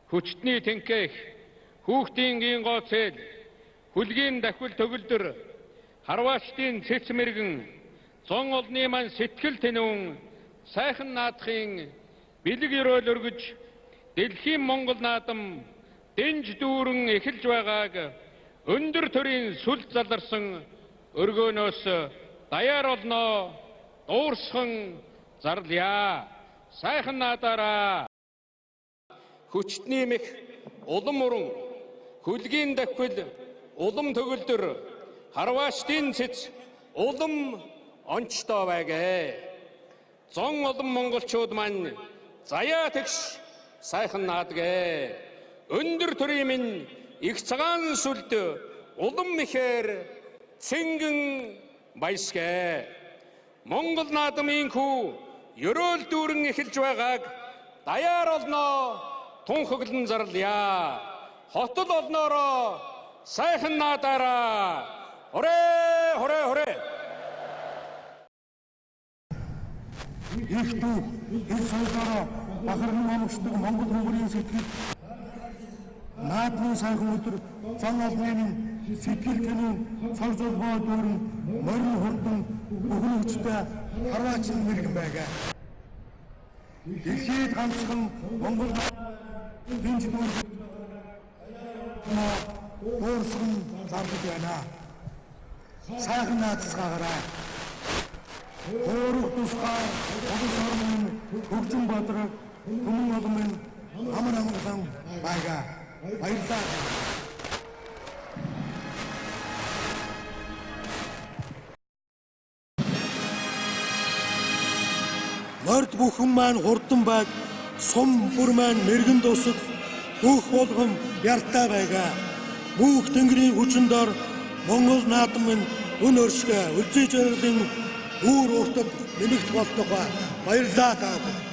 хүчтний тэнхэх, хүүхдийн гингоо цэл, хүлгийн дахил төгөлдөр, харваачдын цэц мэргэн, зон олны мань сэтгэл тэнүүн, сайхан наадахын бэлэг өрөөл өргөж, дэлхийн Монгол наадам дэнж дүүрэн эхэлж байгааг өндөр төрийн сүл заларсан өргөөнөөс даяар олноо дуурсхан зарлая. Сайхан наадаараа. Хүчтний мэх улам уран, хүлгийн дахил улам төгөлдөр, харваачдын цэц улам онцтой байгээ. Зон олон монголчууд мань заяа тэгш сайхан наадгээ. Өндөр төрийн минь их цагаан сүлд улам мэхээр цэнгэн баясгэ. Монгол наадмын хүү ерөөл дүүрэн эхэлж байгааг даяар олноо тунхаглан зарлая. Хотол олноороо сайхан наадаараа. Хүрээ, хүрээ, хүрээ. Их дүү, энэ соёлоороо бахархан амгчдаг Монгол хүмүүрийн сэтгэл наадмын сайхан өдөр зан олны сэтгэл тэнүүн цог золгоо дүүрэн морин хурдан бүхэн хүчтэй харваачин мэргэн байгаа. Дэлхийд ганцхан Монгол дэнж дүүрэн дуурсан зарлаж байна. Сайхан наацгаагаарай. Өөрөг тусгай улс орнын хөгжин бодрог хүмүүн олмын амар амгалан байгаа. Баярлалаа. Морд бүхэн маань хурдан байг, сум бүр маань мэрэгэн дусаг, бүх болгон бяртаа байгаа. Бүх тэнгэрийн хүчин дор Монгол наадам минь өн өршгөө үлзий жирэлийн үүр уртад нэмэгт болтугай. Баярлалаа та бүхэн.